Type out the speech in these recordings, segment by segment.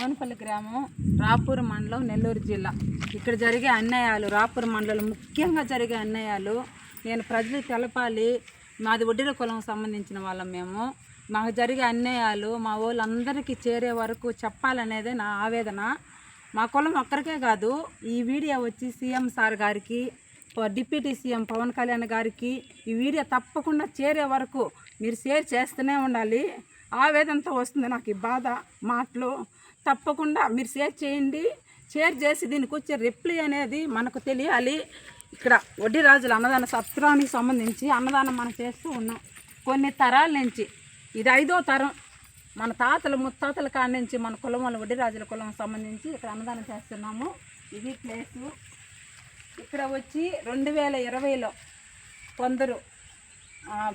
మోనపల్లి గ్రామం, రాపూర్ మండలం, నెల్లూరు జిల్లా. ఇక్కడ జరిగే అన్యాయాలు, రాపూర్ మండలం ముఖ్యంగా జరిగే అన్యాయాలు నేను ప్రజలకు తెలపాలి. మాది వడ్డీర కులం సంబంధించిన వాళ్ళం మేము. మాకు జరిగే అన్యాయాలు మా వాళ్ళందరికీ చేరే వరకు చెప్పాలనేదే నా ఆవేదన. మా కులం ఒక్కరికే కాదు, ఈ వీడియో వచ్చి సీఎం సార్ గారికి, డిప్యూటీ సీఎం పవన్ కళ్యాణ్ గారికి ఈ వీడియో తప్పకుండా చేరే వరకు మీరు షేర్ చేస్తూనే ఉండాలి. ఆవేదనతో వస్తుంది నాకు ఈ బాధ మాటలు. తప్పకుండా మీరు షేర్ చేయండి. షేర్ చేసి దీనికి వచ్చే రిప్లై అనేది మనకు తెలియాలి. ఇక్కడ వడ్డీ రాజుల అన్నదాన సత్రానికి సంబంధించి అన్నదానం మనం చేస్తూ ఉన్నాం కొన్ని తరాల నుంచి. ఇది 5వ తరం. మన తాతలు ముత్తాతల కాడి నుంచి మన కులం వాళ్ళు వడ్డీ రాజుల కులం సంబంధించి ఇక్కడ అన్నదానం చేస్తున్నాము. ఇది ప్లేసు. ఇక్కడ వచ్చి 2020లో కొందరు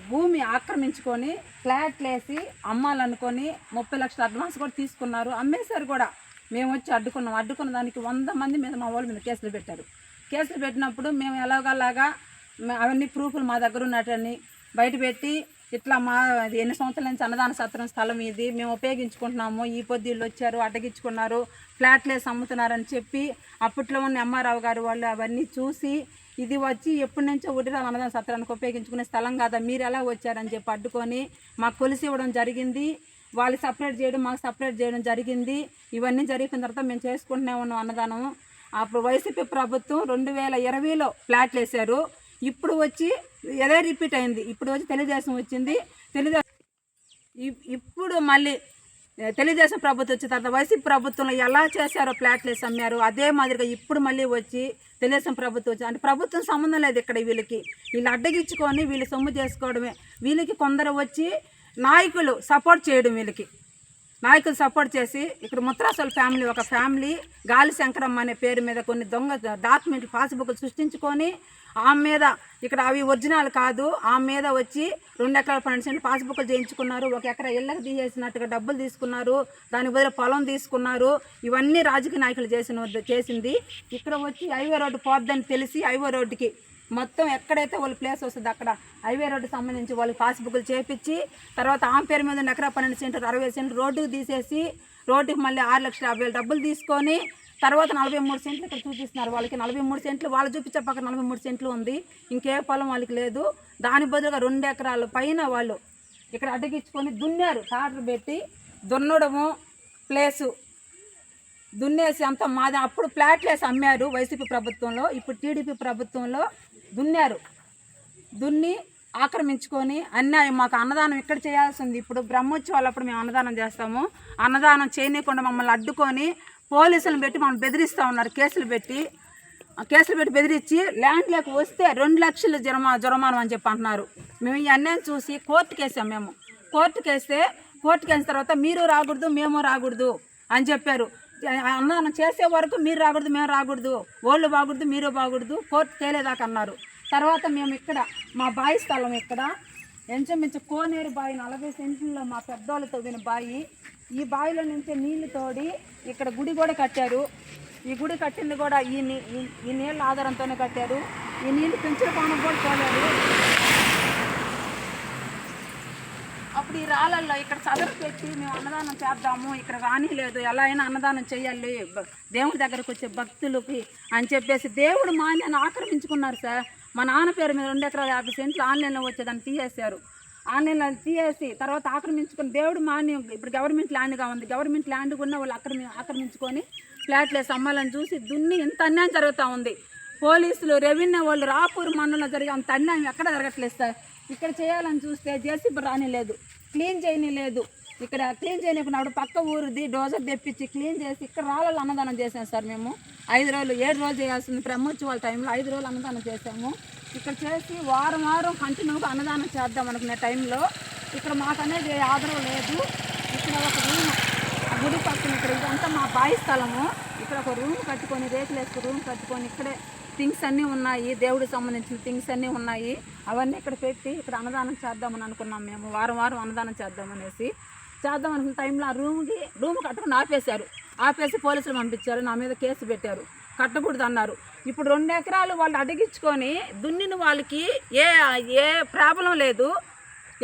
భూమి ఆక్రమించుకొని ఫ్లాట్లు వేసి అమ్మాలనుకొని 30 లక్షల అడ్వాన్స్ కూడా తీసుకున్నారు. అమ్మేశారు కూడా. మేము వచ్చి అడ్డుకున్న దానికి 100 మంది మీద మా వాళ్ళ మీద కేసులు పెట్టారు. కేసులు పెట్టినప్పుడు మేము ఎలాగలాగా అవన్నీ ప్రూఫ్లు మా దగ్గర ఉన్నట్టని బయట పెట్టి ఇట్లా మా ఎన్ని సంవత్సరాల నుంచి అన్నదాన సత్రం స్థలం ఇది మేము ఉపయోగించుకుంటున్నాము, ఈ పొద్దుళ్ళు వచ్చారు అడ్డగించుకున్నారు, ఫ్లాట్లు వేసి అమ్ముతున్నారని చెప్పి అప్పట్లో ఉన్న ఎంఆర్ఆవు గారు వాళ్ళు అవన్నీ చూసి ఇది వచ్చి ఎప్పటి నుంచో వడ్డీరాల అన్నదాన సత్రానికి ఉపయోగించుకునే స్థలం కదా, మీరు ఎలా వచ్చారని చెప్పి అడ్డుకొని మాకు కొలిసి ఇవ్వడం జరిగింది. వాళ్ళు సపరేట్ చేయడం, మాకు సపరేట్ చేయడం జరిగింది. ఇవన్నీ జరిగిన తర్వాత మేము చేసుకుంటూనే ఉన్నాం అన్నదానం. అప్పుడు వైసీపీ ప్రభుత్వం 2020లో ఫ్లాట్లు వేశారు. ఇప్పుడు వచ్చి అదే రిపీట్ అయింది. ఇప్పుడు వచ్చి తెలుగుదేశం వచ్చింది. ఇప్పుడు మళ్ళీ తెలుగుదేశం ప్రభుత్వం వచ్చిన తర్వాత వైసీపీ ప్రభుత్వంలో ఎలా చేశారో ఫ్లాట్లు వేసి అమ్మారు, అదే మాదిరిగా ఇప్పుడు మళ్ళీ వచ్చి తెలుగుదేశం ప్రభుత్వం వచ్చి, అంటే ప్రభుత్వం సంబంధం లేదు ఇక్కడ. వీళ్ళు అడ్డగించుకొని వీళ్ళు సొమ్ము చేసుకోవడమే. వీళ్ళకి కొందరు వచ్చి నాయకులు సపోర్ట్ చేయడం, నాయకులు సపోర్ట్ చేసి ఇక్కడ ముత్రాసోల ఫ్యామిలీ, ఒక ఫ్యామిలీ గాలి శంకరమ్మ అనే పేరు మీద కొన్ని దొంగ డాక్యుమెంట్లు పాస్బుక్లు సృష్టించుకొని ఆమె మీద, ఇక్కడ అవి ఒరిజినల్ కాదు, ఆమె మీద వచ్చి 2 ఎకరాల 12 సెంట్లు పాస్బుక్లు చేయించుకున్నారు. 1 ఎకరా ఇళ్ళకి తీసేసినట్టుగా డబ్బులు తీసుకున్నారు. దాని బదులు పొలం తీసుకున్నారు. ఇవన్నీ రాజకీయ నాయకులు చేసింది. ఇక్కడ వచ్చి హైవే రోడ్డు పోద్దని తెలిసి హైవే రోడ్డుకి మొత్తం ఎక్కడైతే వాళ్ళ ప్లేస్ వస్తుంది అక్కడ హైవే రోడ్డు సంబంధించి వాళ్ళకి పాస్బుక్లు చేపించి తర్వాత ఆమె పేరు మీద 1 ఎకరా 12 సెంట్లు 60 సెంట్లు రోడ్డుకు తీసేసి రోడ్డుకి మళ్ళీ 6,50,000 డబ్బులు తీసుకొని తర్వాత 43 సెంట్లు ఇక్కడ చూపిస్తున్నారు. వాళ్ళకి 43 సెంట్లు, వాళ్ళు చూపించే పక్కన 43 సెంట్లు ఉంది. ఇంకే పొలం వాళ్ళకి లేదు. దాని బదులుగా 2 ఎకరాల పైన వాళ్ళు ఇక్కడ అడ్డగించుకొని దున్నారు. టాటర్ పెట్టి దున్నడము, ప్లేసు దున్నేసి అంతా మాది. అప్పుడు ఫ్లాట్లు వేసి అమ్మారు వైసీపీ ప్రభుత్వంలో. ఇప్పుడు టీడీపీ ప్రభుత్వంలో దున్నారు. దున్ని ఆక్రమించుకొని అన్యాయం. మాకు అన్నదానం ఇక్కడ చేయాల్సింది. ఇప్పుడు బ్రహ్మోత్సవాలు అప్పుడు మేము అన్నదానం చేస్తాము. అన్నదానం చేయనీయకుండా మమ్మల్ని అడ్డుకొని పోలీసులను పెట్టి మమ్మల్ని బెదిరిస్తూ ఉన్నారు. కేసులు పెట్టి బెదిరించి ల్యాండ్ లేక వస్తే 2 లక్షలు జురమానం అని చెప్పి అంటున్నారు. మేము ఈ అన్యాయం చూసి కోర్టుకు వేసాం. మేము కోర్టుకు వేసిన తర్వాత మీరు రాకూడదు, మేము రాకూడదు అని చెప్పారు. అన్నదానం చేసే వరకు మీరు రాకూడదు, మేము రాకూడదు, వాళ్ళు బాగూడదు, మీరు బాగూడదు, కోర్టు తేలేదాకా అన్నారు. తర్వాత మేము ఇక్కడ మా బావి స్థలం ఇక్కడ ఎంచమించు కోనేరు బావి 40 సెంట్లలో మా పెద్దోళ్ళు తవ్విన బావి. ఈ బావిలో నుంచి నీళ్లు తోడి ఇక్కడ గుడి కూడా కట్టారు. ఈ గుడి కట్టింది కూడా ఈ నీళ్ళ ఆధారంతోనే కట్టారు. ఈ నీళ్లు పెంచిన కోణం కూడా తోలారు. అప్పుడు ఈ రాళ్ళల్లో ఇక్కడ చదరు పెట్టి మేము అన్నదానం చేద్దాము, ఇక్కడ రాని లేదు, ఎలా అయినా అన్నదానం చేయాలి దేవుడి దగ్గరకు వచ్చే భక్తులకి అని చెప్పేసి దేవుడు మాన్యాన్ని ఆక్రమించుకున్నారు సార్. మా నాన్న పేరు మీద 2 ఎకరాల 50 సెంట్లు ఆన్లైన్లో వచ్చేదాన్ని తీసేశారు. ఆన్లైన్లో తీసేసి తర్వాత ఆక్రమించుకొని దేవుడు మాన్యం ఇప్పుడు గవర్నమెంట్ ల్యాండ్గా ఉంది. గవర్నమెంట్ ల్యాండ్ ఉన్న వాళ్ళు ఆక్రమించుకొని ఫ్లాట్లు వేసి అమ్మాలని చూసి దున్ని ఇంత అన్యాయం జరుగుతూ ఉంది. పోలీసులు, రెవెన్యూ వాళ్ళు రాపూర్ మండలంలో జరిగే అంత అన్యాయం ఎక్కడ జరగట్లేదు సార్. ఇక్కడ చేయాలని చూస్తే జేసీబీ రాని లేదు, క్లీన్ చేయని లేదు. ఇక్కడ క్లీన్ చేయనిప్పుడు పక్క ఊరిది డోజర్ తెప్పించి క్లీన్ చేసి ఇక్కడ రాళ్ళలో అన్నదానం చేసాం సార్. మేము 5 రోజులు 7 రోజులు చేయాల్సింది. బ్రహ్మోత్సవాల టైంలో 5 రోజులు అన్నదానం చేసాము. ఇక్కడ చేసి వారం కంటిన్యూగా అన్నదానం చేద్దాం అనుకునే టైంలో ఇక్కడ మాకు అనేది ఆదరణ లేదు. ఇక్కడ ఒక రూమ్, గుడి పక్కన ఇక్కడ ఇదంతా మా బావి స్థలము. ఇక్కడ ఒక రూమ్ కట్టుకొని, రేకులు వేసుకు రూమ్ కట్టుకొని ఇక్కడే థింగ్స్ అన్నీ ఉన్నాయి, దేవుడికి సంబంధించిన థింగ్స్ అన్నీ ఉన్నాయి. అవన్నీ ఇక్కడ పెట్టి ఇక్కడ అన్నదానం చేద్దామని అనుకున్నాం. మేము వారం అన్నదానం చేద్దాం అనుకున్న టైంలో ఆ రూమ్ కట్టుకుని ఆపేసి పోలీసులు పంపించారు. నా మీద కేసు పెట్టారు. కట్టకూడదు అన్నారు. ఇప్పుడు 2 ఎకరాలు వాళ్ళు అడిగించుకొని దున్నిన వాళ్ళకి ఏ ప్రాబ్లం లేదు.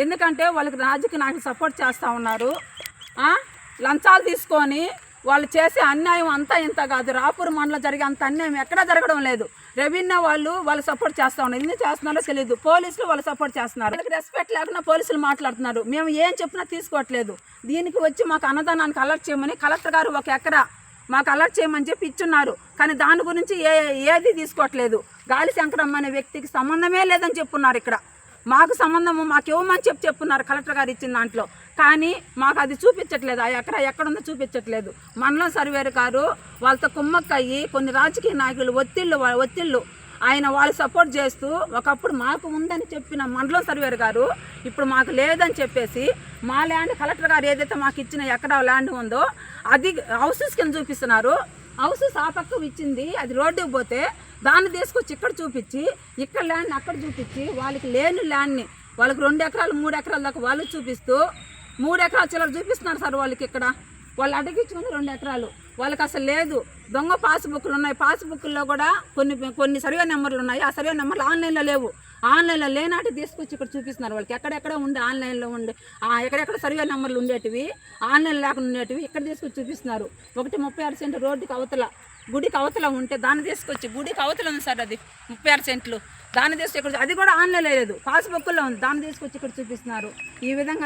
ఎందుకంటే వాళ్ళకి రాజకీయ నాయకులు సపోర్ట్ చేస్తూ ఉన్నారు. లంచాలు తీసుకొని వాళ్ళు చేసే అన్యాయం అంతా ఇంత కాదు. రాపూర్ మండలం జరిగే అంత అన్యాయం ఎక్కడా జరగడం లేదు. రెవెన్యూ వాళ్ళు సపోర్ట్ చేస్తూ ఉన్నారు. ఎందుకు చేస్తున్నారో తెలియదు. పోలీసులు వాళ్ళు సపోర్ట్ చేస్తున్నారు. వాళ్ళకి రెస్పెక్ట్ లేకుండా పోలీసులు మాట్లాడుతున్నారు. మేము ఏం చెప్పినా తీసుకోవట్లేదు. దీనికి వచ్చి మాకు అన్నదానానికి అలర్ట్ చేయమని కలెక్టర్ గారు 1 ఎకరా మాకు అలర్ట్ చేయమని చెప్పి ఇచ్చున్నారు. కానీ దాని గురించి ఏది తీసుకోవట్లేదు. గాలి శంకరమ్మ అనే వ్యక్తికి సంబంధమే లేదని చెప్పున్నారు. ఇక్కడ మాకు సంబంధము మాకు ఇవ్వమని చెప్పున్నారు కలెక్టర్ గారు ఇచ్చిన దాంట్లో. కానీ మాకు అది చూపించట్లేదు. ఆ ఎకరా ఎక్కడుందో చూపించట్లేదు. మండలం సర్వేరు గారు వాళ్ళతో కుమ్మక్కయ్యి కొన్ని రాజకీయ నాయకులు ఒత్తిళ్ళు ఆయన వాళ్ళు సపోర్ట్ చేస్తూ ఒకప్పుడు మాకు ఉందని చెప్పిన మండలం సర్వేరు గారు ఇప్పుడు మాకు లేదని చెప్పేసి మా ల్యాండ్ కలెక్టర్ గారు ఏదైతే మాకు ఇచ్చిన ఎకరా ల్యాండ్ ఉందో అది హౌసెస్ కింద చూపిస్తున్నారు. హౌసెస్ ఆ పక్క ఇచ్చింది అది రోడ్డుకి పోతే దాన్ని తీసుకొచ్చి ఇక్కడ చూపించి ఇక్కడ ల్యాండ్ని అక్కడ చూపించి వాళ్ళకి లేని ల్యాండ్ని వాళ్ళకి 2 ఎకరాలు 3 ఎకరాల దాకా వాళ్ళు చూపిస్తూ 3 ఎకరాలు చిల్లర చూపిస్తున్నారు సార్. వాళ్ళకి ఇక్కడ వాళ్ళు అడిగించుకుని 2 ఎకరాలు వాళ్ళకి అసలు లేదు. దొంగ పాస్బుక్లు ఉన్నాయి. పాస్బుక్ల్లో కూడా కొన్ని సర్వే నెంబర్లు ఉన్నాయి. ఆ సర్వే నెంబర్లు ఆన్లైన్లో లేవు. ఆన్లైన్లో లేనాటి తీసుకొచ్చి ఇక్కడ చూపిస్తున్నారు. వాళ్ళకి ఎక్కడెక్కడ ఉండే ఆన్లైన్లో ఉండే ఎక్కడెక్కడ సర్వే నెంబర్లు ఉండేటివి ఆన్లైన్ లేకుండా ఉండేటివి ఇక్కడ తీసుకొచ్చి చూపిస్తున్నారు. 36 సెంట్లు రోడ్డుకి అవతల గుడికి అవతల ఉంటే దాన్ని తీసుకొచ్చి గుడికి అవతల ఉంది సార్. అది 36 సెంట్లు దాన్ని తీసుకొచ్చి ఇక్కడ అది కూడా ఆన్లైన్లో లేదు. పాస్బుక్లో ఉంది. దాన్ని తీసుకొచ్చి ఇక్కడ చూపిస్తున్నారు. ఈ విధంగా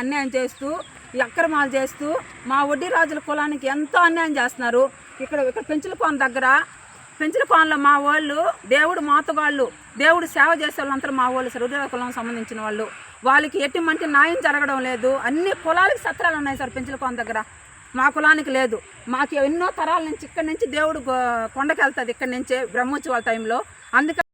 అన్యాయం చేస్తూ ఈ అక్రమాలు చేస్తూ మా వడ్డీ రాజుల కులానికి ఎంతో అన్యాయం చేస్తున్నారు. ఇక్కడ పెంచుల కోనలో మా వాళ్ళు దేవుడు మాతగాళ్ళు దేవుడు సేవ చేసే వాళ్ళంతా మా వాళ్ళు సార్. వడ్డీ కులం సంబంధించిన వాళ్ళు వాళ్ళకి ఎటువంటి న్యాయం జరగడం లేదు. అన్ని కులాలకి సత్రాలు ఉన్నాయి సార్ పెంచుల కోన దగ్గర. మా కులానికి లేదు. మాకు ఎన్నో తరాల నుంచి ఇక్కడి నుంచి దేవుడు కొండకి వెళ్తుంది. ఇక్కడి నుంచే బ్రహ్మోత్సవాల టైంలో. అందుకని